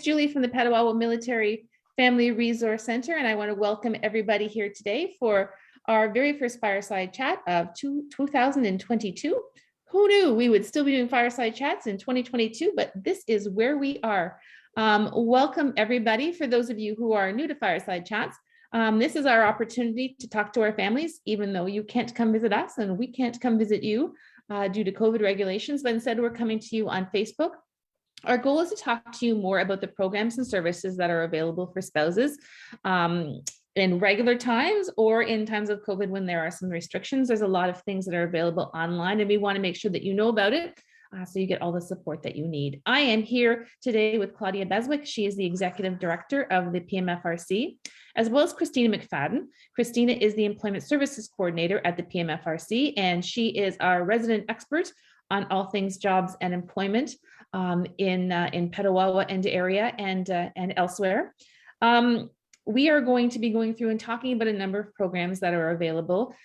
Julie from the Petawawa Military Family Resource Center, and I want to welcome everybody here today for our very first Fireside Chat of 2022. Who knew we would still be doing Fireside Chats in 2022, but this is where we are. Welcome everybody. For those of you who are new to Fireside Chats, this is our opportunity to talk to our families, even though you can't come visit us and we can't come visit you due to COVID regulations, but instead we're coming to you on Facebook. Our goal is to talk to you more about the programs and services that are available for spouses in regular times or in times of COVID when there are some restrictions. There's a lot of things that are available online, and we want to make sure that you know about it so you get all the support that you need. I am here today with Claudia Beswick. She is the Executive Director of the PMFRC, as well as Christina McFadden. Christina is the Employment Services Coordinator at the PMFRC, and she is our resident expert on all things jobs and employment in Petawawa and area and elsewhere. We are going to be going through and talking about a number of programs that are available.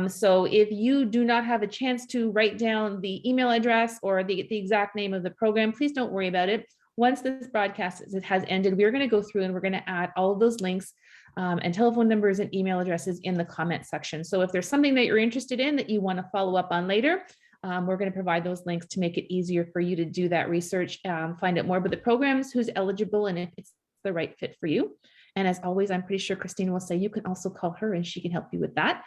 So if you do not have a chance to write down the email address or the exact name of the program, please don't worry about it. Once this broadcast has ended, we're going to go through and we're going to add all of those links and telephone numbers and email addresses in the comment section. So if there's something that you're interested in that you want to follow up on later, we're going to provide those links to make it easier for you to do that research, find out more about the programs, who's eligible, and if it's the right fit for you. And as always, I'm pretty sure Christina will say you can also call her and she can help you with that.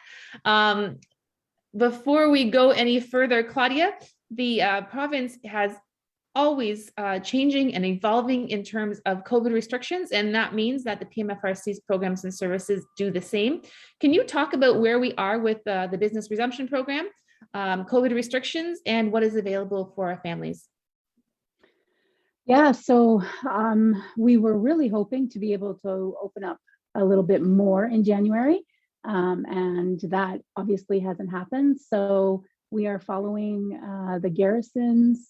Before we go any further, Claudia, the province has always changing and evolving in terms of COVID restrictions, and that means that the PMFRC's programs and services do the same. Can you talk about where we are with the business resumption program, COVID restrictions, and what is available for our families? Yeah, so we were really hoping to be able to open up a little bit more in January, and that obviously hasn't happened. So we are following the garrison's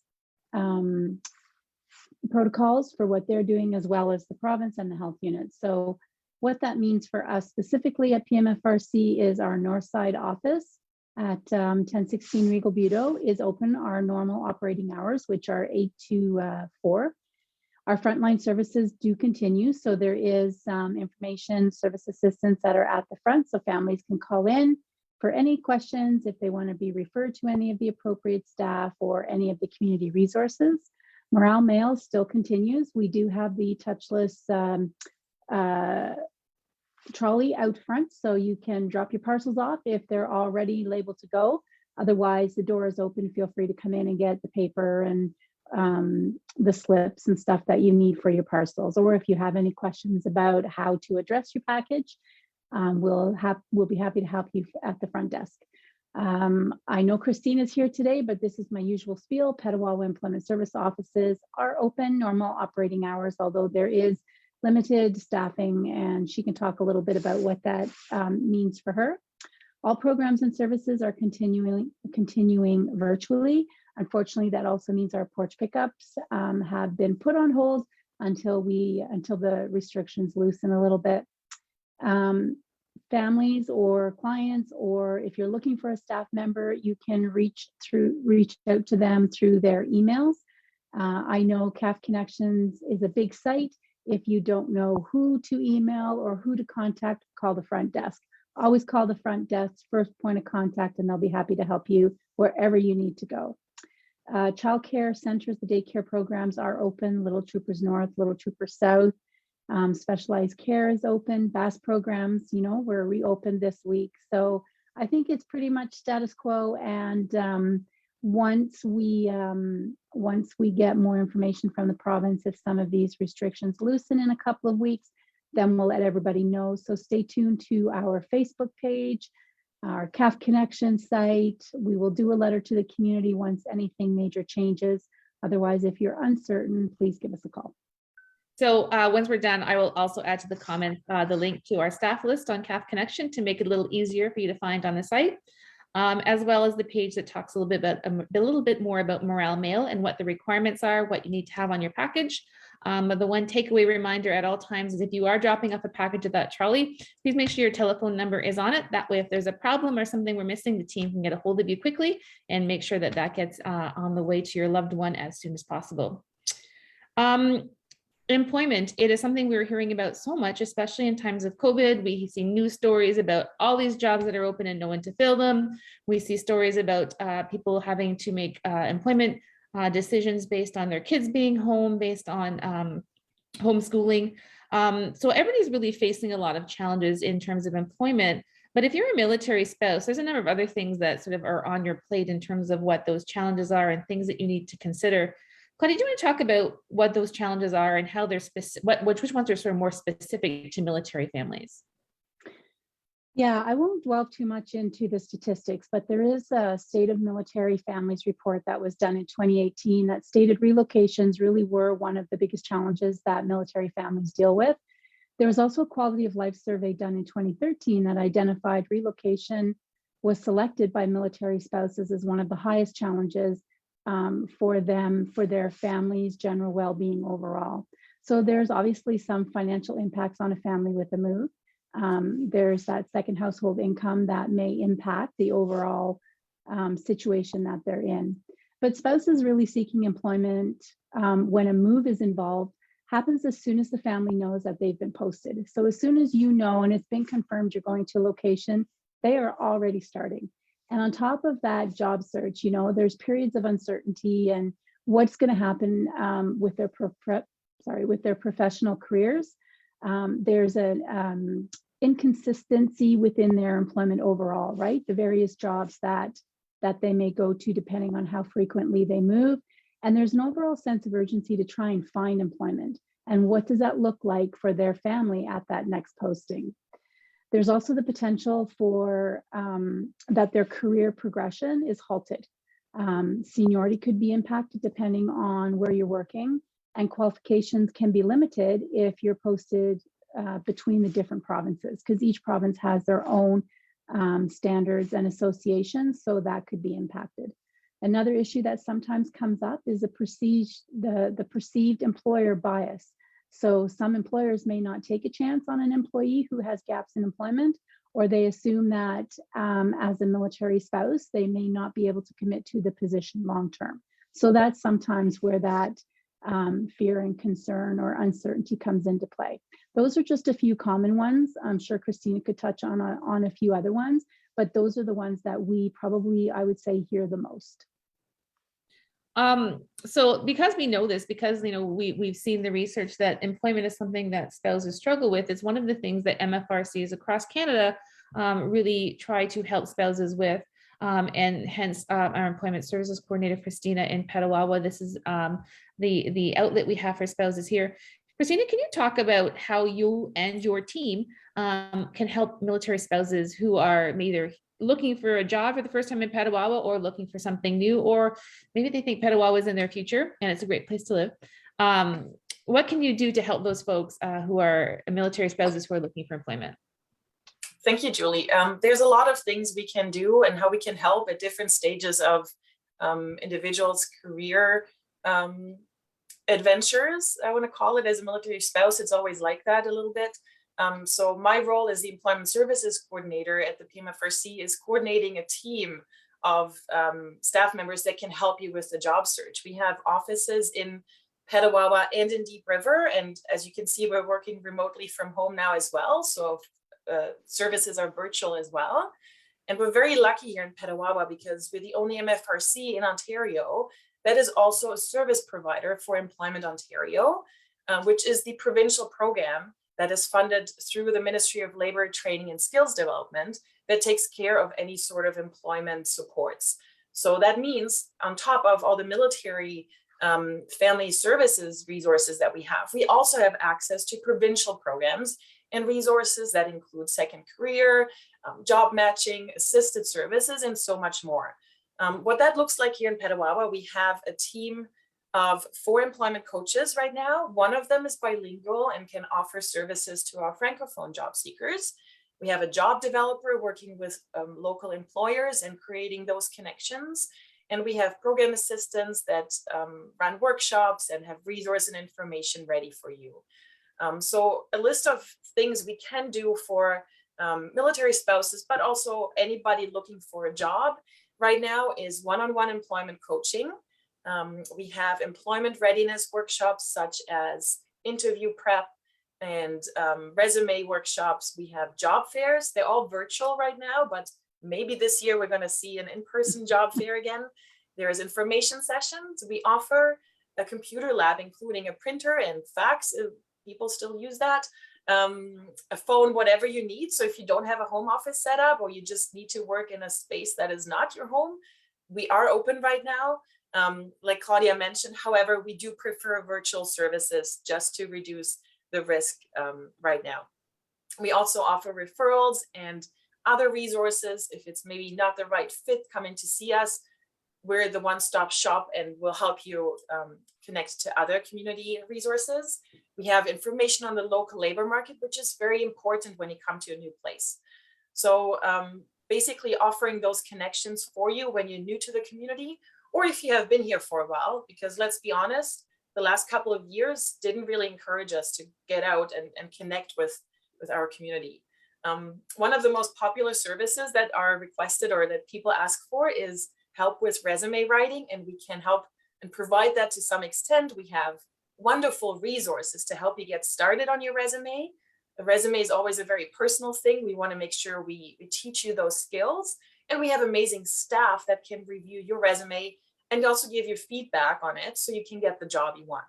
protocols for what they're doing, as well as the province and the health unit. So what that means for us specifically at PMFRC is our Northside office at 1016 Regal Budo is open our normal operating hours, which are 8 to 4. Our frontline services do continue. So there is information service assistants that are at the front. So families can call in for any questions if they want to be referred to any of the appropriate staff or any of the community resources. Morale Mail still continues. We do have the touchless trolley out front, so you can drop your parcels off if they're already labeled to go. Otherwise, the door is open. Feel free to come in and get the paper and the slips and stuff that you need for your parcels. Or if you have any questions about how to address your package, we'll be happy to help you at the front desk. I know Christina's here today, but this is my usual spiel. Petawawa Employment Service offices are open, normal operating hours, although there is limited staffing, and she can talk a little bit about what that means for her. All programs and services are continuing virtually. Unfortunately, that also means our porch pickups have been put on hold until the restrictions loosen a little bit. Families or clients, or if you're looking for a staff member, you can reach out to them through their emails. I know CAF Connections is a big site. If you don't know who to email or who to contact, call the front desk. Always call the front desk, first point of contact, and they'll be happy to help you wherever you need to go. Child care centers, the daycare programs are open. Little Troopers North, Little Troopers South. Specialized care is open. BAS programs, were reopened this week. So I think it's pretty much status quo. And once we get more information from the province, if some of these restrictions loosen in a couple of weeks, then we'll let everybody know. So stay tuned to our Facebook page, our CAF Connection site. We will do a letter to the community once anything major changes. Otherwise, if you're uncertain, please give us a call. So once we're done, I will also add to the comments the link to our staff list on CAF Connection to make it a little easier for you to find on the site. As well as the page that talks a little bit more about Morale Mail and what the requirements are, what you need to have on your package. But the one takeaway reminder at all times is if you are dropping off a package at that trolley, please make sure your telephone number is on it. That way, if there's a problem or something we're missing, the team can get a hold of you quickly and make sure that that gets on the way to your loved one as soon as possible. employment, it is something we're hearing about so much, especially in times of COVID. We see news stories about all these jobs that are open and no one to fill them. We see stories about people having to make employment decisions based on their kids being home, based on homeschooling. So everybody's really facing a lot of challenges in terms of employment. But if you're a military spouse, there's a number of other things that sort of are on your plate in terms of what those challenges are and things that you need to consider. Claudia, do you want to talk about what those challenges are and how they're specific, which ones are sort of more specific to military families? Yeah, I won't delve too much into the statistics, but there is a State of Military Families report that was done in 2018 that stated relocations really were one of the biggest challenges that military families deal with. There was also a quality of life survey done in 2013 that identified relocation was selected by military spouses as one of the highest challenges for them, for their families' general well-being overall. So there's obviously some financial impacts on a family with a move. There's that second household income that may impact the overall situation that they're in. But spouses really seeking employment when a move is involved happens as soon as the family knows that they've been posted. So as soon as you know and it's been confirmed you're going to a location, they are already starting. And on top of that job search, you know, there's periods of uncertainty and what's going to happen with their professional careers. There's an inconsistency within their employment overall, right? The various jobs that they may go to depending on how frequently they move. And there's an overall sense of urgency to try and find employment. And what does that look like for their family at that next posting? There's also the potential for that their career progression is halted. Seniority could be impacted depending on where you're working, and qualifications can be limited if you're posted between the different provinces, because each province has their own standards and associations, so that could be impacted. Another issue that sometimes comes up is the perceived employer bias. So some employers may not take a chance on an employee who has gaps in employment, or they assume that as a military spouse, they may not be able to commit to the position long-term. So that's sometimes where that fear and concern or uncertainty comes into play. Those are just a few common ones. I'm sure Christina could touch on a few other ones, but those are the ones that we probably, I would say, hear the most. So because we know this, because we've seen the research that employment is something that spouses struggle with, it's one of the things that MFRCs across Canada really try to help spouses with. And hence our employment services coordinator, Christina in Petawawa. This is the outlet we have for spouses here. Christina, can you talk about how you and your team can help military spouses who are either looking for a job for the first time in Petawawa or looking for something new, or maybe they think Petawawa is in their future and it's a great place to live. What can you do to help those folks who are military spouses who are looking for employment? Thank you, Julie. There's a lot of things we can do and how we can help at different stages of individuals' career adventures. I want to call it. As a military spouse, it's always like that a little bit. So my role as the employment services coordinator at the PMFRC is coordinating a team of staff members that can help you with the job search. We have offices in Petawawa and in Deep River, and as you can see, we're working remotely from home now as well. So services are virtual as well. And we're very lucky here in Petawawa because we're the only MFRC in Ontario that is also a service provider for Employment Ontario, which is the provincial program that is funded through the Ministry of Labour, Training and Skills Development that takes care of any sort of employment supports. So that means on top of all the military family services resources that we have, we also have access to provincial programs and resources that include second career, job matching, assisted services, and so much more. What that looks like here in Petawawa, we have a team of 4 employment coaches right now. One of them is bilingual and can offer services to our Francophone job seekers. We have a job developer working with local employers and creating those connections. And we have program assistants that run workshops and have resource and information ready for you. So a list of things we can do for military spouses, but also anybody looking for a job right now is one-on-one employment coaching. We have employment readiness workshops such as interview prep and resume workshops. We have job fairs. They're all virtual right now, but maybe this year we're going to see an in-person job fair again. There's information sessions. We offer a computer lab, including a printer and fax. People still use that. A phone, whatever you need. So if you don't have a home office set up, or you just need to work in a space that is not your home, we are open right now. Like Claudia mentioned, however, we do prefer virtual services just to reduce the risk right now. We also offer referrals and other resources. If it's maybe not the right fit, come in to see us. We're the one-stop shop and we'll help you connect to other community resources. We have information on the local labor market, which is very important when you come to a new place. So basically offering those connections for you when you're new to the community, or if you have been here for a while, because let's be honest, the last couple of years didn't really encourage us to get out and connect with our community. One of the most popular services that are requested or that people ask for is help with resume writing, and we can help and provide that to some extent. We have wonderful resources to help you get started on your resume. The resume is always a very personal thing. We want to make sure we teach you those skills, and we have amazing staff that can review your resume and also give you feedback on it so you can get the job you want.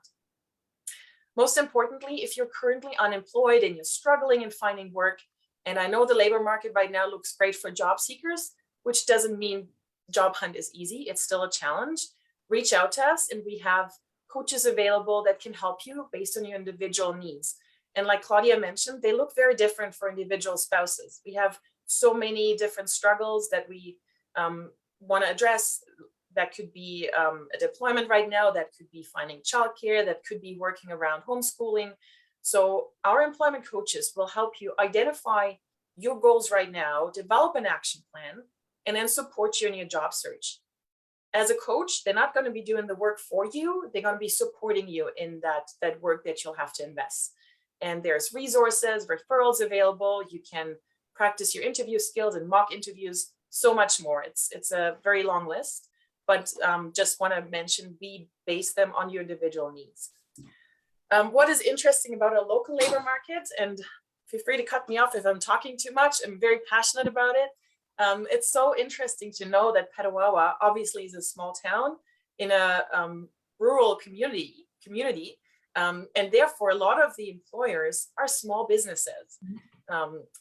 Most importantly, if you're currently unemployed and you're struggling in finding work, and I know the labor market right now looks great for job seekers, which doesn't mean job hunt is easy. It's still a challenge. Reach out to us and we have coaches available that can help you based on your individual needs. And like Claudia mentioned, they look very different for individual spouses. We have so many different struggles that we want to address. That could be a deployment right now, that could be finding childcare, that could be working around homeschooling. So our employment coaches will help you identify your goals right now, develop an action plan, and then support you in your job search. As a coach, they're not going to be doing the work for you. They're going to be supporting you in that work that you'll have to invest. And there's resources, referrals available. You can practice your interview skills and mock interviews, so much more. It's a very long list, but just want to mention, we base them on your individual needs. What is interesting about a local labor market, and feel free to cut me off if I'm talking too much, I'm very passionate about it. It's so interesting to know that Petawawa obviously is a small town in a rural community, and therefore a lot of the employers are small businesses.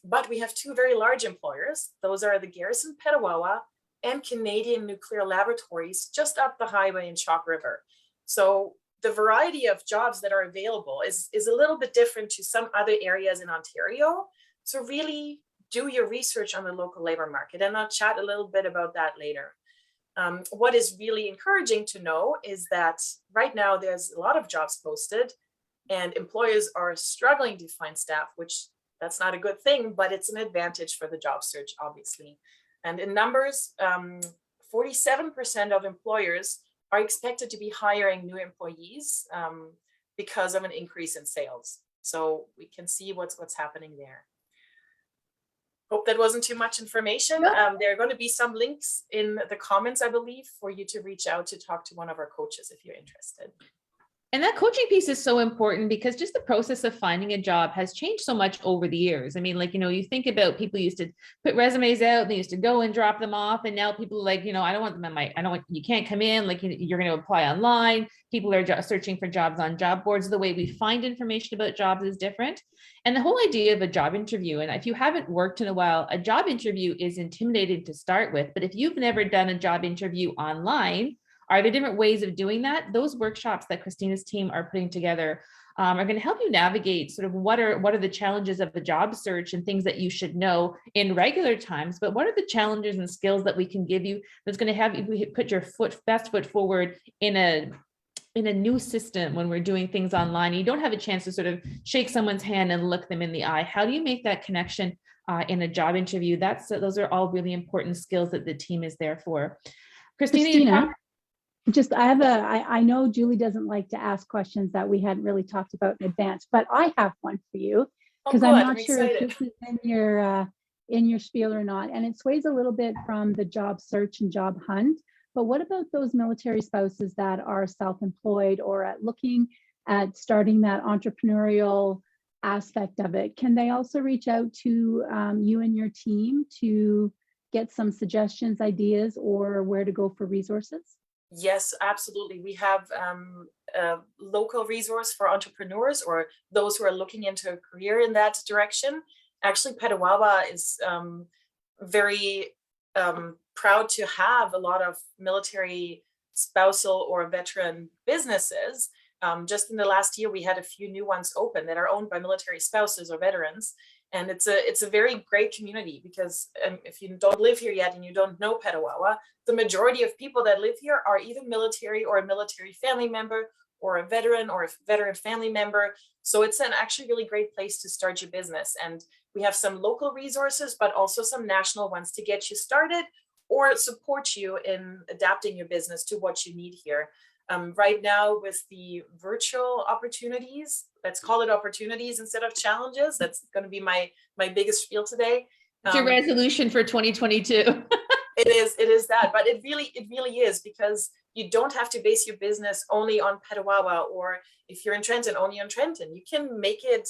But we have two very large employers. Those are the Garrison Petawawa and Canadian Nuclear Laboratories just up the highway in Chalk River. So the variety of jobs that are available is a little bit different to some other areas in Ontario. So really do your research on the local labor market, and I'll chat a little bit about that later. What is really encouraging to know is that right now there's a lot of jobs posted and employers are struggling to find staff, which that's not a good thing, but it's an advantage for the job search, obviously. And in numbers, 47% of employers are expected to be hiring new employees because of an increase in sales. So we can see what's happening there. Hope that wasn't too much information. There are going to be some links in the comments, I believe, for you to reach out to talk to one of our coaches if you're interested. And that coaching piece is so important because just the process of finding a job has changed so much over the years. I mean, like, you think about people used to put resumes out, they used to go and drop them off. And now people are like, I don't want them in you can't come in, like, you're going to apply online. People are searching for jobs on job boards. The way we find information about jobs is different. And the whole idea of a job interview, and if you haven't worked in a while, a job interview is intimidating to start with. But if you've never done a job interview online, are there different ways of doing that? Those workshops that Christina's team are putting together are going to help you navigate sort of what are the challenges of the job search and things that you should know in regular times, but what are the challenges and skills that we can give you that's going to have you put your best foot forward in a new system when we're doing things online. You don't have a chance to sort of shake someone's hand and look them in the eye. How do you make that connection in a job interview? Those are all really important skills that the team is there for. Christina, I know Julie doesn't like to ask questions that we hadn't really talked about in advance, but I have one for you because I'm not sure if this is in your spiel or not. And it sways a little bit from the job search and job hunt. But what about those military spouses that are self-employed or looking at starting that entrepreneurial aspect of it. Can they also reach out to you and your team to get some suggestions, ideas, or where to go for resources? Yes, absolutely. We have a local resource for entrepreneurs or those who are looking into a career in that direction. Actually, Petawawa is very proud to have a lot of military spousal or veteran businesses. Just in the last year, we had a few new ones open that are owned by military spouses or veterans. And it's a very great community because if you don't live here yet and you don't know Petawawa, the majority of people that live here are either military or a military family member or a veteran or a veteran family member. So it's an actually really great place to start your business. And we have some local resources, but also some national ones to get you started or support you in adapting your business to what you need here. Right now with the virtual opportunities, let's call it opportunities instead of challenges. That's going to be my biggest spiel today. It's your resolution for 2022. It is that, but it really is, because you don't have to base your business only on Petawawa, or if you're in Trenton, only on Trenton. You can make it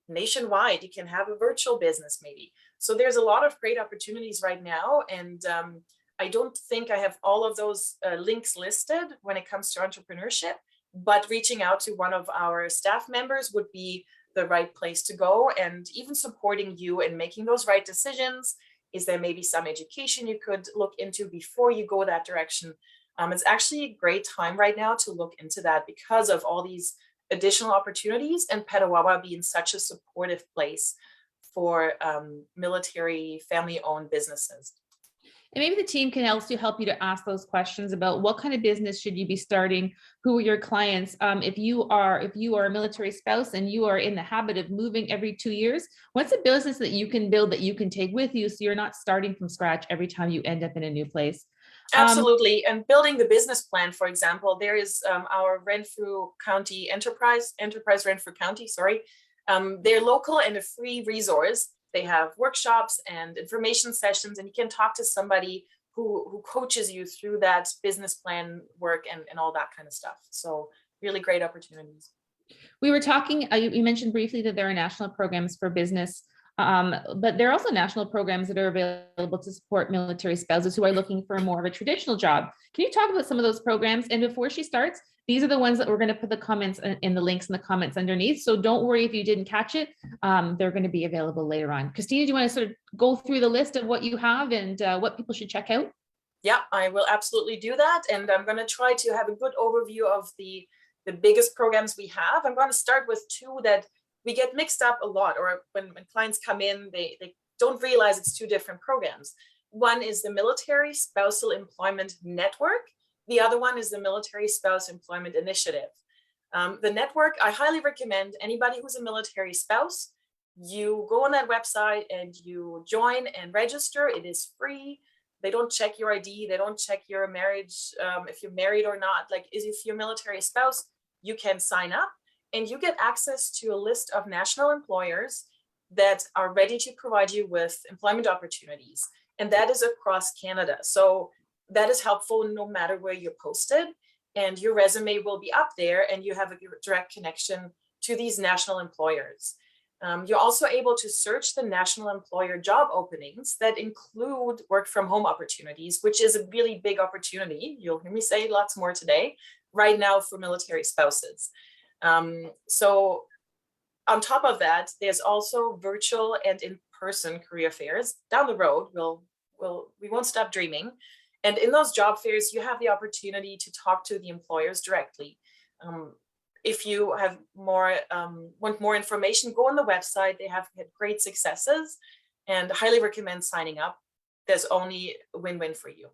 nationwide. You can have a virtual business maybe. So there's a lot of great opportunities right now. And I don't think I have all of those links listed when it comes to entrepreneurship, but reaching out to one of our staff members would be the right place to go, and even supporting you in making those right decisions. Is there maybe some education you could look into before you go that direction? It's actually a great time right now to look into that because of all these additional opportunities, and Petawawa being such a supportive place for military family-owned businesses. And maybe the team can also help you to ask those questions about what kind of business should you be starting? Who are your clients? If you are a military spouse and you are in the habit of moving every 2 years, what's a business that you can build that you can take with you so you're not starting from scratch every time you end up in a new place? Absolutely. And building the business plan, for example, there is our Renfrew County Enterprise Renfrew County, sorry. They're local and a free resource. They have workshops and information sessions, and you can talk to somebody who coaches you through that business plan work and all that kind of stuff. So really great opportunities. We were talking, you mentioned briefly that there are national programs for business, but there are also national programs that are available to support military spouses who are looking for more of a traditional job. Can you talk about some of those programs? And before she starts, these are the ones that we're going to put the comments in the links in the comments underneath. So don't worry if you didn't catch it. They're going to be available later on. Christina, do you want to sort of go through the list of what you have and what people should check out? Yeah, I will absolutely do that. And I'm going to try to have a good overview of the biggest programs we have. I'm going to start with two that we get mixed up a lot, or when clients come in, they don't realize it's two different programs. One is the Military Spousal Employment Network. The other one is the Military Spouse Employment Initiative. The network, I highly recommend anybody who's a military spouse, you go on that website and you join and register. It is free. They don't check your ID. They don't check your marriage, if you're married or not. Like, if you're a military spouse, you can sign up and you get access to a list of national employers that are ready to provide you with employment opportunities. And that is across Canada. So that is helpful no matter where you're posted, and your resume will be up there and you have a direct connection to these national employers. You're also able to search the national employer job openings that include work from home opportunities, which is a really big opportunity. You'll hear me say lots more today, right now for military spouses. So on top of that, there's also virtual and in-person career fairs down the road. We won't stop dreaming. And in those job fairs, you have the opportunity to talk to the employers directly. If you have want more information, go on the website. They have had great successes, and highly recommend signing up. There's only a win-win for you.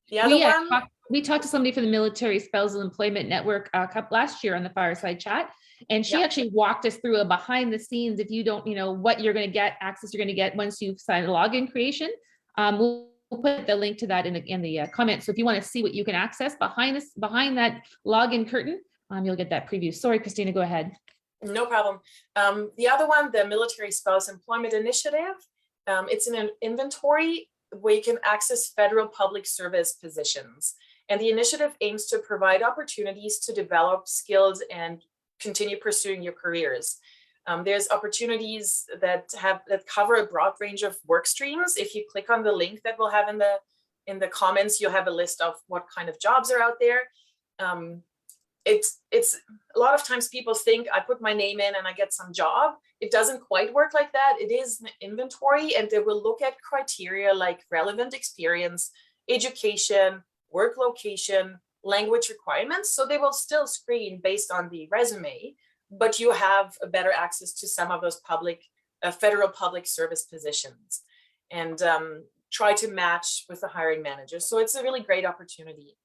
The other one, we talked to somebody from the Military Spousal Employment Network last year on the Fireside Chat, and she actually walked us through a behind the scenes. If you don't, what you're going to get, access you're going to get once you've signed a login creation. We'll put the link to that in the comments. So if you want to see what you can access behind that login curtain, you'll get that preview. Sorry, Christina, go ahead. No problem. The other one, the Military Spouse Employment Initiative, it's an inventory where you can access federal public service positions. And the initiative aims to provide opportunities to develop skills and continue pursuing your careers. There's opportunities that cover a broad range of work streams. If you click on the link that we'll have in the comments, you'll have a list of what kind of jobs are out there. It's a lot of times people think I put my name in and I get some job. It doesn't quite work like that. It is an inventory, and they will look at criteria like relevant experience, education, work location, language requirements. So they will still screen based on the resume, but you have a better access to some of those federal public service positions, and try to match with the hiring manager. So it's a really great opportunity.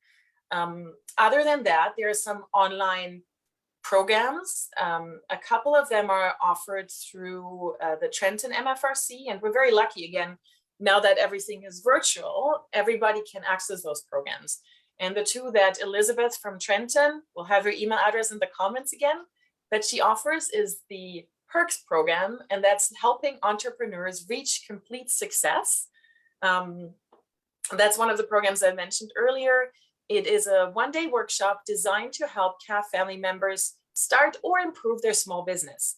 Other than that, there are some online programs. A couple of them are offered through the Trenton MFRC, and we're very lucky, again, now that everything is virtual, everybody can access those programs. And the two that Elizabeth from Trenton, will have her email address in the comments again, that she offers is the PERKS program, and that's helping entrepreneurs reach complete success. That's one of the programs I mentioned earlier. It is a one-day workshop designed to help CAF family members start or improve their small business.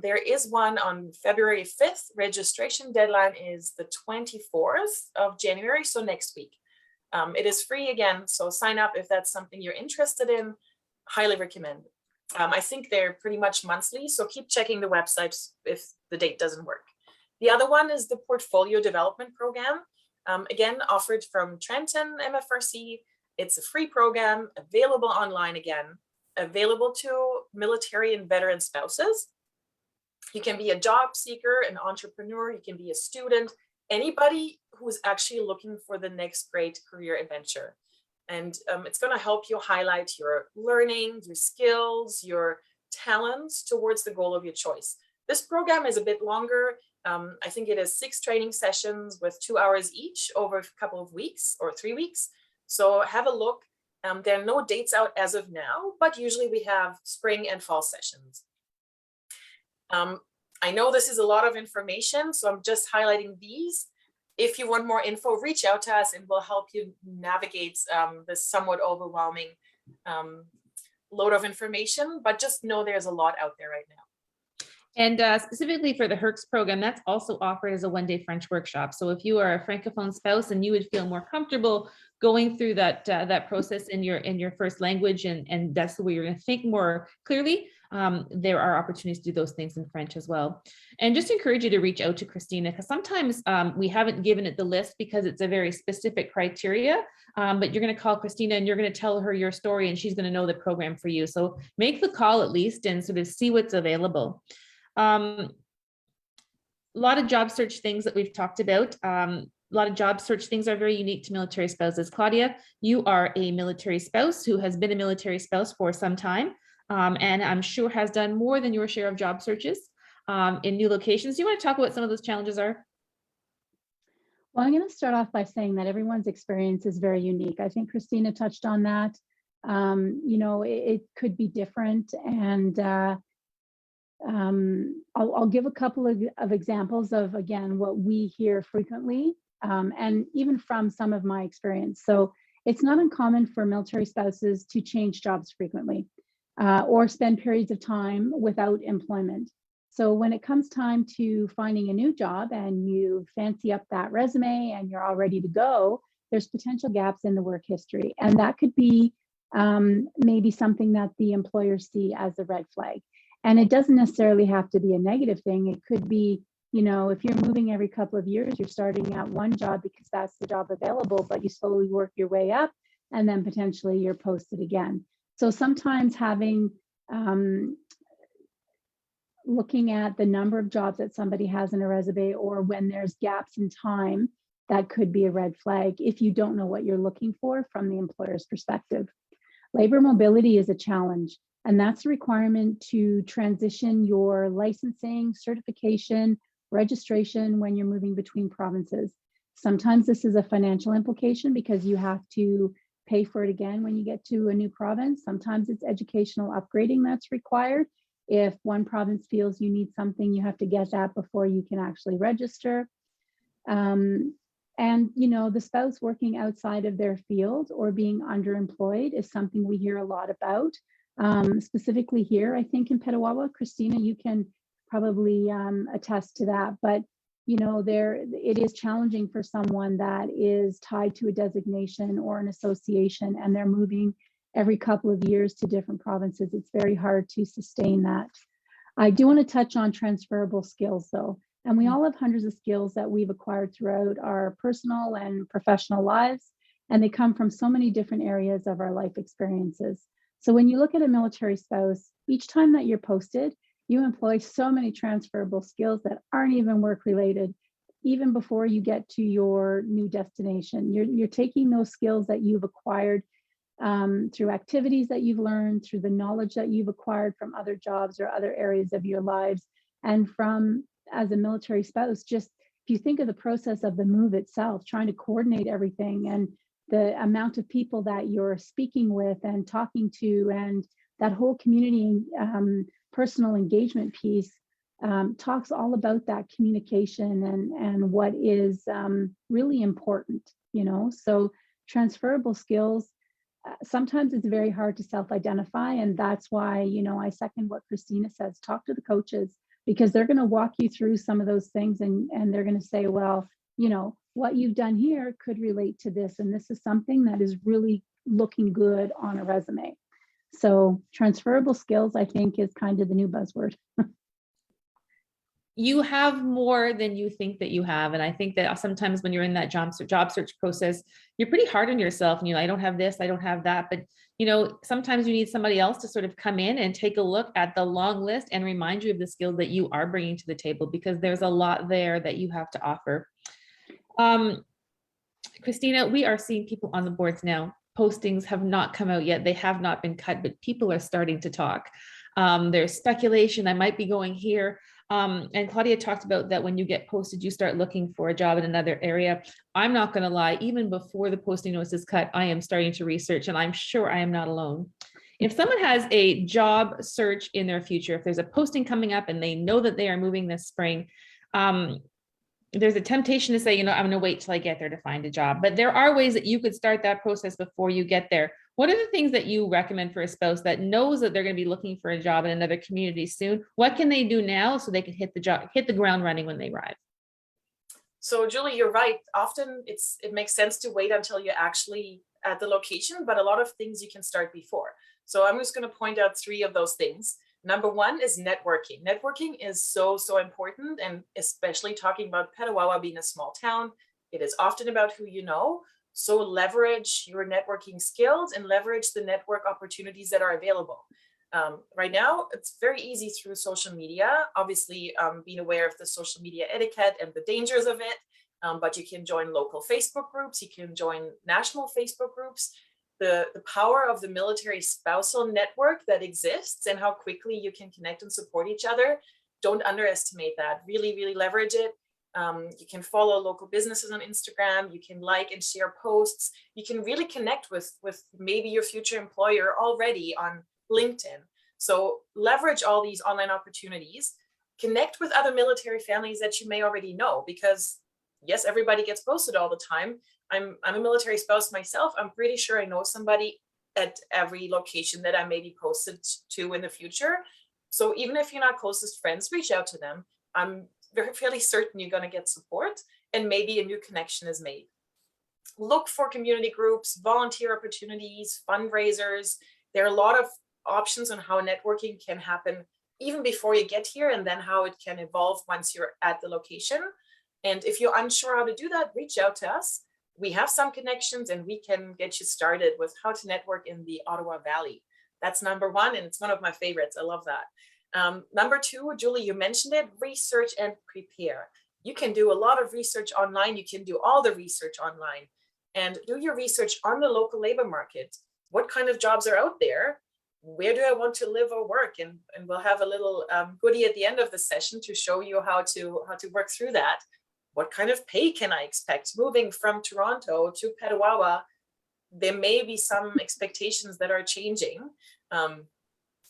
There is one on February 5th. Registration deadline is the 24th of January, so next week. It is free again, so sign up if that's something you're interested in. Highly recommend. I think they're pretty much monthly, so keep checking the websites if the date doesn't work. The other one is the Portfolio Development Program, again, offered from Trenton MFRC. It's a free program, available online again, available to military and veteran spouses. You can be a job seeker, an entrepreneur, you can be a student, anybody who's actually looking for the next great career adventure. And it's going to help you highlight your learning, your skills, your talents towards the goal of your choice. This program is a bit longer. I think it is 6 training sessions with 2 hours each over a couple of weeks or 3 weeks. So have a look. There are no dates out as of now, but usually we have spring and fall sessions. I know this is a lot of information, so I'm just highlighting these. If you want more info, reach out to us and we'll help you navigate this somewhat overwhelming load of information, but just know there's a lot out there right now. And specifically for the HERCS program, that's also offered as a one-day French workshop. So if you are a Francophone spouse and you would feel more comfortable going through that process in your first language, and that's the way you're going to think more clearly, there are opportunities to do those things in French as well. And just encourage you to reach out to Christina, because sometimes we haven't given it the list because it's a very specific criteria, but you're going to call Christina and you're going to tell her your story and she's going to know the program for you. So make the call at least and sort of see what's available. A lot of job search things that we've talked about. A lot of job search things are very unique to military spouses. Claudia, you are a military spouse who has been a military spouse for some time, and I'm sure has done more than your share of job searches in new locations. Do you want to talk about what some of those challenges are? Well, I'm going to start off by saying that everyone's experience is very unique. I think Christina touched on that. You know, it could be different, and I'll give a couple of examples of, again, what we hear frequently, and even from some of my experience. So it's not uncommon for military spouses to change jobs frequently or spend periods of time without employment. So when it comes time to finding a new job and you fancy up that resume and you're all ready to go, there's potential gaps in the work history. And that could be maybe something that the employers see as a red flag. And it doesn't necessarily have to be a negative thing. It could be, you know, if you're moving every couple of years, you're starting at one job because that's the job available, but you slowly work your way up and then potentially you're posted again. So sometimes having, looking at the number of jobs that somebody has in a resume, or when there's gaps in time, that could be a red flag if you don't know what you're looking for from the employer's perspective. Labor mobility is a challenge. And that's a requirement to transition your licensing, certification, registration when you're moving between provinces. Sometimes this is a financial implication because you have to pay for it again when you get to a new province. Sometimes it's educational upgrading that's required. If one province feels you need something, you have to get that before you can actually register. And, you know, the spouse working outside of their field or being underemployed is something we hear a lot about. specifically here, I think in Petawawa. Christina, you can probably attest to that, but you know, it is challenging for someone that is tied to a designation or an association and they're moving every couple of years to different provinces. It's very hard to sustain that. I do want to touch on transferable skills though. And we all have hundreds of skills that we've acquired throughout our personal and professional lives. And they come from so many different areas of our life experiences. So when you look at a military spouse, each time that you're posted, you employ so many transferable skills that aren't even work related, even before you get to your new destination. You're taking those skills that you've acquired through activities that you've learned, through the knowledge that you've acquired from other jobs or other areas of your lives, and from as a military spouse, just if you think of the process of the move itself, trying to coordinate everything and the amount of people that you're speaking with and talking to, and that whole community personal engagement piece talks all about that communication and what is really important, you know. So transferable skills, sometimes it's very hard to self-identify, and that's why, you know, I second what Christina says. Talk to the coaches, because they're going to walk you through some of those things, and they're going to say, well, you know, what you've done here could relate to this, and this is something that is really looking good on a resume. So transferable skills, I think, is kind of the new buzzword. You have more than you think that you have. And I think that sometimes when you're in that job search process, you're pretty hard on yourself and you're like, I don't have this, I don't have that. But, you know, sometimes you need somebody else to sort of come in and take a look at the long list and remind you of the skills that you are bringing to the table, because there's a lot there that you have to offer. Christina, we are seeing people on the boards now. Postings have not come out yet. They have not been cut, but people are starting to talk. There's speculation, I might be going here. And Claudia talked about that when you get posted, you start looking for a job in another area. I'm not going to lie, even before the posting notice is cut, I am starting to research, and I'm sure I am not alone. If someone has a job search in their future, if there's a posting coming up and they know that they are moving this spring, there's a temptation to say, you know, I'm going to wait till I get there to find a job. But there are ways that you could start that process before you get there. What are the things that you recommend for a spouse that knows that they're going to be looking for a job in another community soon? What can they do now so they can hit the ground running when they arrive? So Julie, you're right. Often it makes sense to wait until you're actually at the location, but a lot of things you can start before. So I'm just going to point out 3 of those things. Number 1 is networking. Networking is so important, and especially talking about Petawawa being a small town, it is often about who you know. So leverage your networking skills and leverage the network opportunities that are available. Right now, it's very easy through social media, obviously being aware of the social media etiquette and the dangers of it, but you can join local Facebook groups, you can join national Facebook groups. The power of the military spousal network that exists and how quickly you can connect and support each other. Don't underestimate that. Really leverage it. You can follow local businesses on Instagram. You can like and share posts. You can really connect with maybe your future employer already on LinkedIn. So leverage all these online opportunities. Connect with other military families that you may already know, because yes, everybody gets posted all the time. I'm a military spouse myself. I'm pretty sure I know somebody at every location that I may be posted to in the future. So even if you're not closest friends, reach out to them. I'm fairly certain you're going to get support, and maybe a new connection is made. Look for community groups, volunteer opportunities, fundraisers. There are a lot of options on how networking can happen even before you get here, and then how it can evolve once you're at the location. And if you're unsure how to do that, reach out to us. We have some connections and we can get you started with how to network in the Ottawa Valley. That's number 1, and it's one of my favorites. I love that. Number 2, Julie, you mentioned it, research and prepare. You can do a lot of research online. You can do all the research online, and do your research on the local labor market. What kind of jobs are out there? Where do I want to live or work? And we'll have a little goodie at the end of the session to show you how to work through that. What kind of pay can I expect? Moving from Toronto to Petawawa, there may be some expectations that are changing.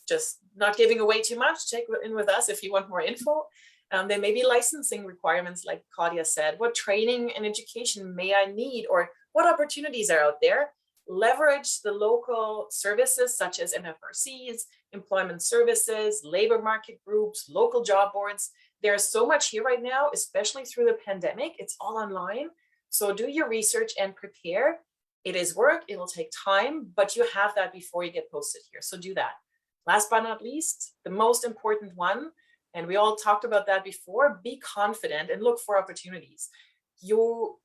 Just not giving away too much. Check in with us if you want more info. There may be licensing requirements, like Claudia said. What training and education may I need, or what opportunities are out there? leverage the local services such as MFRCs, employment services, labor market groups, local job boards. There's so much here right now, especially through the pandemic. It's all online. So do your research and prepare. It is work, it will take time, but you have that before you get posted here. So do that. Last but not least, the most important one, and we all talked about that before, be confident and look for opportunities. You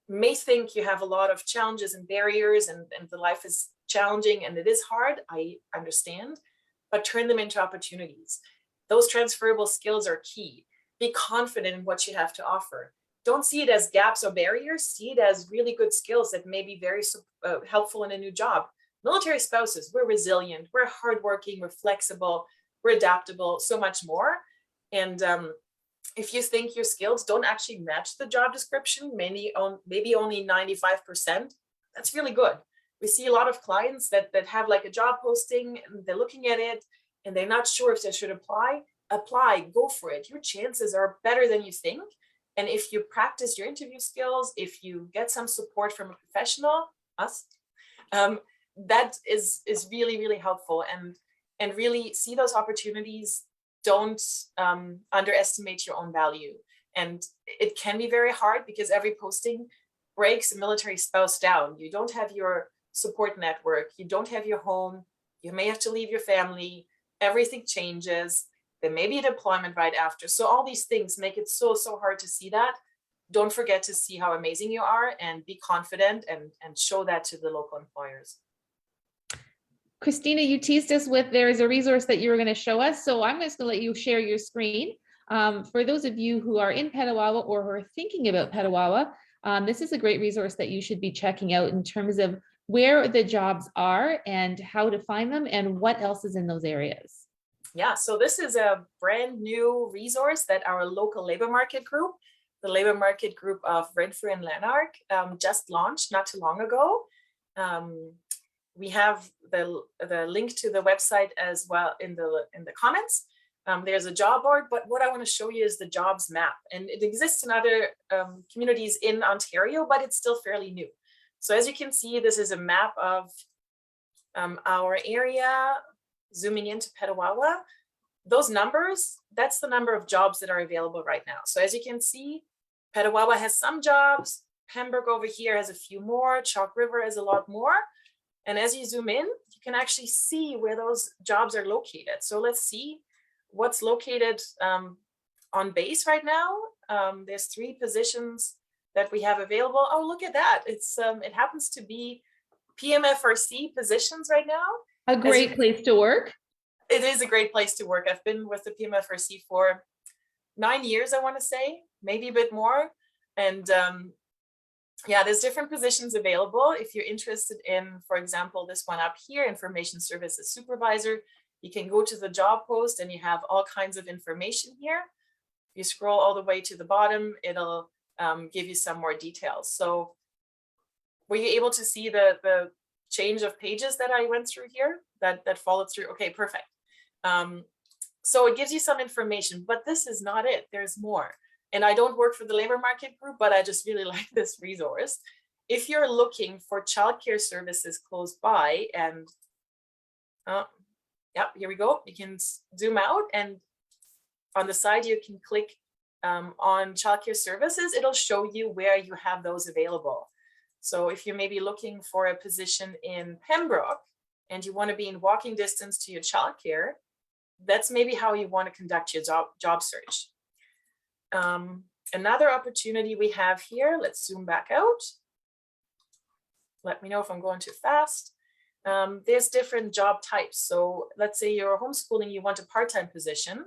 may think you have a lot of challenges and barriers and the life is challenging and it is hard, I understand, but turn them into opportunities. Those transferable skills are key. Be confident in what you have to offer. Don't see it as gaps or barriers, see it as really good skills that may be very helpful in a new job. Military spouses, we're resilient, we're hardworking, we're flexible, we're adaptable, so much more. And if you think your skills don't actually match the job description, maybe only 95%, that's really good. We see a lot of clients that have like a job posting and they're looking at it and they're not sure if they should apply, go for it. Your chances are better than you think. And if you practice your interview skills, if you get some support from a professional, us, that is really, really helpful, and really see those opportunities. Don't underestimate your own value. And it can be very hard because every posting breaks a military spouse down. You don't have your support network, you don't have your home, you may have to leave your family, everything changes. There may be a deployment right after. So all these things make it so hard to see that. Don't forget to see how amazing you are and be confident and show that to the local employers. Christina, you teased us with there is a resource that you were going to show us. So I'm just going to let you share your screen. For those of you who are in Petawawa or who are thinking about Petawawa, this is a great resource that you should be checking out in terms of where the jobs are and how to find them and what else is in those areas. Yeah, so this is a brand new resource that our local labor market group, the labor market group of Renfrew and Lanark, just launched not too long ago. We have the link to the website as well in the comments. There's a job board, but what I want to show you is the jobs map, and it exists in other communities in Ontario, but it's still fairly new. So as you can see, this is a map of our area. Zooming into Petawawa, those numbers, that's the number of jobs that are available right now. So as you can see, Petawawa has some jobs, Pembroke over here has a few more, Chalk River has a lot more. And as you zoom in, you can actually see where those jobs are located. So let's see what's located on base right now. There's 3 positions that we have available. Oh, look at that. It happens to be PMFRC positions right now. A great place to work. It is a great place to work. I've been with the PMFRC for 9 years, I want to say, maybe a bit more. And yeah, there's different positions available. If you're interested in, for example, this one up here, Information Services Supervisor, you can go to the job post and you have all kinds of information here. If you scroll all the way to the bottom, it'll give you some more details. So were you able to see the change of pages that I went through here that followed through? Okay, perfect. So it gives you some information, but this is not it. There's more. And I don't work for the labor market group, but I just really like this resource. If you're looking for childcare services close by, and yep, here we go. You can zoom out, and on the side you can click on childcare services. It'll show you where you have those available. So if you're maybe looking for a position in Pembroke and you want to be in walking distance to your childcare, that's maybe how you want to conduct your job search. Another opportunity we have here, let's zoom back out. Let me know if I'm going too fast. There's different job types. So let's say you're homeschooling, you want a part-time position.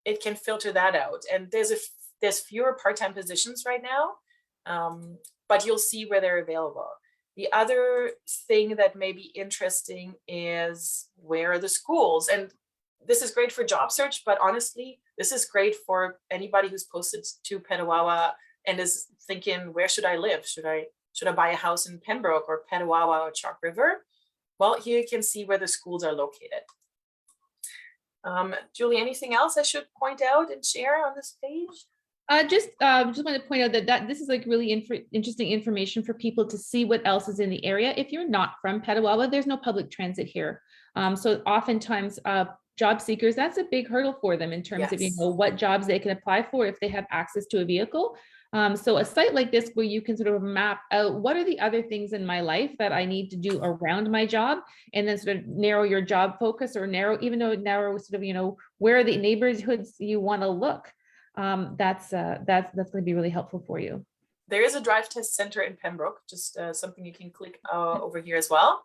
It can filter that out. And there's fewer part-time positions right now, but you'll see where they're available. The other thing that may be interesting is where are the schools? And this is great for job search, but honestly, this is great for anybody who's posted to Petawawa and is thinking, where should I live? Should I buy a house in Pembroke or Petawawa or Chalk River? Well, here you can see where the schools are located. Julie, anything else I should point out and share on this page? Just want to point out that this is like really interesting information for people to see what else is in the area. If you're not from Petawawa, there's no public transit here. So oftentimes job seekers, that's a big hurdle for them in terms of, Yes. what jobs they can apply for if they have access to a vehicle. So a site like this where you can sort of map out what are the other things in my life that I need to do around my job, and then sort of narrow your job focus, or narrow sort of, where are the neighborhoods you want to look. That's going to be really helpful for you. There is a drive test center in Pembroke, just something you can click over here as well.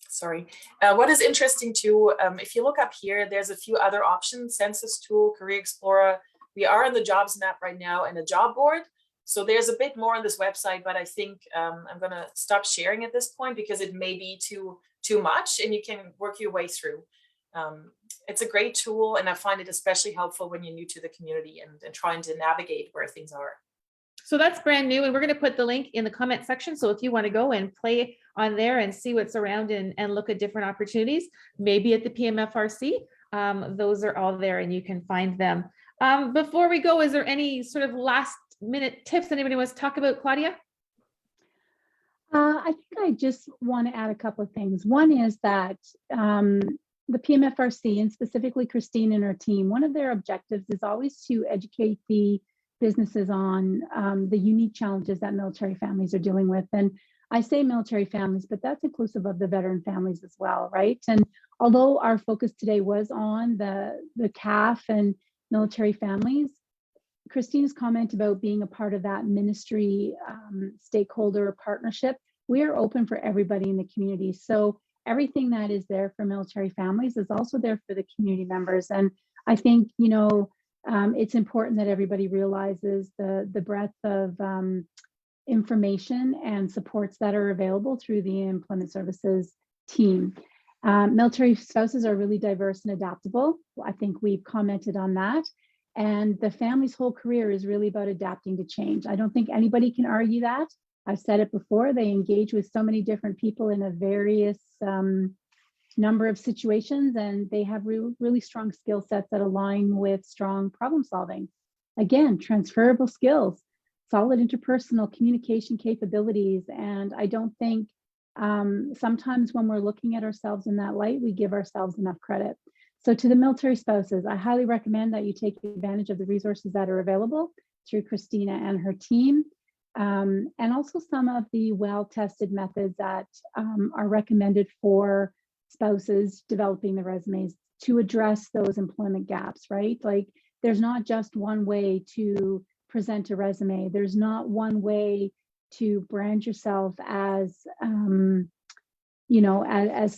Sorry. What is interesting too, if you look up here, there's a few other options: Census Tool, Career Explorer. We are in the jobs map right now and a job board. So there's a bit more on this website, but I think I'm going to stop sharing at this point because it may be too much, and you can work your way through. It's a great tool, and I find it especially helpful when you're new to the community and trying to navigate where things are. So that's brand new, and we're going to put the link in the comment section. So if you want to go and play on there and see what's around and look at different opportunities, maybe at the PMFRC, those are all there and you can find them. Before we go, is there any sort of last minute tips anybody wants to talk about, Claudia? I think I just want to add a couple of things. One is that the PMFRC, and specifically Christine and her team, one of their objectives is always to educate the businesses on the unique challenges that military families are dealing with. And I say military families, but that's inclusive of the veteran families as well, right? And although our focus today was on the CAF and military families, Christine's comment about being a part of that ministry stakeholder partnership, we are open for everybody in the community. So everything that is there for military families is also there for the community members. And I think, it's important that everybody realizes the breadth of information and supports that are available through the Employment Services team. Military spouses are really diverse and adaptable. I think we've commented on that. And the family's whole career is really about adapting to change. I don't think anybody can argue that. I've said it before, they engage with so many different people in a various number of situations, and they have really strong skill sets that align with strong problem solving. Again, transferable skills, solid interpersonal communication capabilities. And I don't think sometimes when we're looking at ourselves in that light, we give ourselves enough credit. So to the military spouses, I highly recommend that you take advantage of the resources that are available through Christina and her team. And also some of the well-tested methods that are recommended for spouses developing the resumes to address those employment gaps, right? Like there's not just one way to present a resume. There's not one way to brand yourself as, as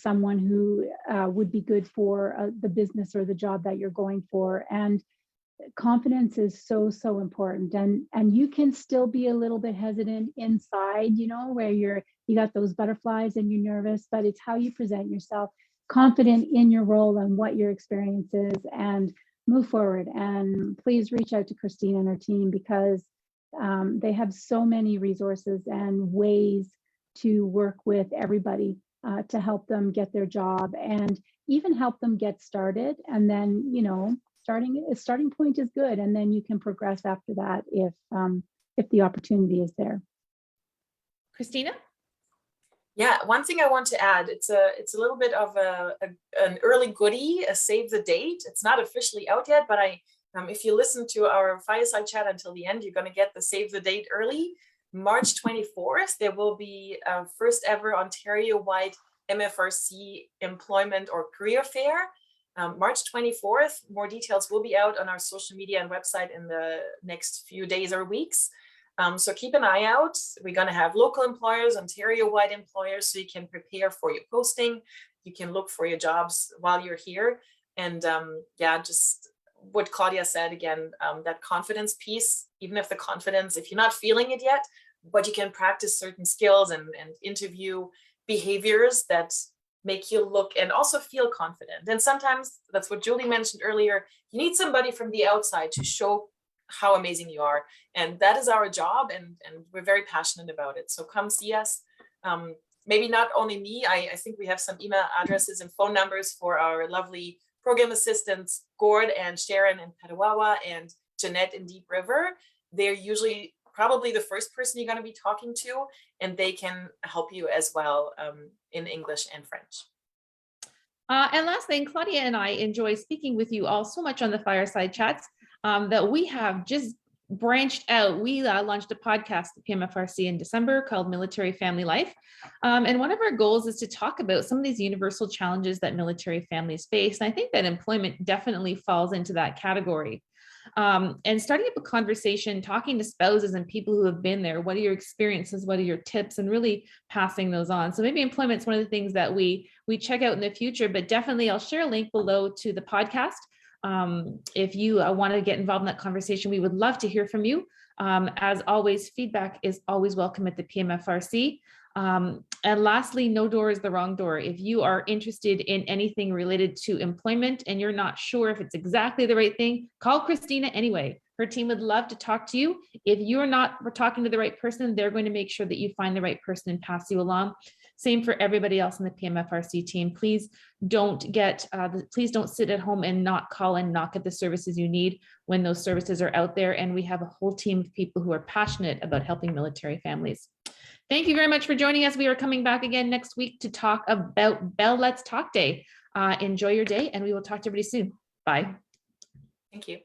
someone who would be good for the business or the job that you're going for. And confidence is so important, and you can still be a little bit hesitant inside, where you got those butterflies and you're nervous, but it's how you present yourself, confident in your role and what your experience is, and move forward. And please reach out to Christine and her team, because they have so many resources and ways to work with everybody to help them get their job and even help them get started. And then, starting point is good, and then you can progress after that if the opportunity is there. Christina? Yeah, one thing I want to add, it's a little bit of an early goodie, a save the date. It's not officially out yet, but if you listen to our Fireside Chat until the end, you're going to get the save the date early. March 24th, there will be a first ever Ontario-wide MFRC employment or career fair. March 24th, more details will be out on our social media and website in the next few days or weeks. So keep an eye out. We're going to have local employers, Ontario-wide employers, so you can prepare for your posting. You can look for your jobs while you're here. And just what Claudia said again, that confidence piece, even if if you're not feeling it yet, but you can practice certain skills and interview behaviors that make you look and also feel confident. And sometimes that's what Julie mentioned earlier. You need somebody from the outside to show how amazing you are. And that is our job. And we're very passionate about it. So come see us. Maybe not only me, I think we have some email addresses and phone numbers for our lovely program assistants, Gord and Sharon in Petawawa, and Jeanette in Deep River, they're usually probably the first person you're going to be talking to, and they can help you as well in English and French. And last thing, Claudia and I enjoy speaking with you all so much on the Fireside Chats that we have just branched out. We launched a podcast at PMFRC in December called Military Family Life. And one of our goals is to talk about some of these universal challenges that military families face. And I think that employment definitely falls into that category. And starting up a conversation, talking to spouses and people who have been there. What are your experiences? What are your tips? And really passing those on. So maybe employment's one of the things that we check out in the future, but definitely I'll share a link below to the podcast. If you want to get involved in that conversation, we would love to hear from you. As always, feedback is always welcome at the PMFRC. And lastly, no door is the wrong door. If you are interested in anything related to employment and you're not sure if it's exactly the right thing, call Christina anyway. Her team would love to talk to you. If you're not talking to the right person, they're going to make sure that you find the right person and pass you along. Same for everybody else in the PMFRC team. Please don't sit at home and not call and knock at the services you need when those services are out there. And we have a whole team of people who are passionate about helping military families. Thank you very much for joining us. We are coming back again next week to talk about Bell Let's Talk Day. Enjoy your day, and we will talk to everybody soon. Bye. Thank you.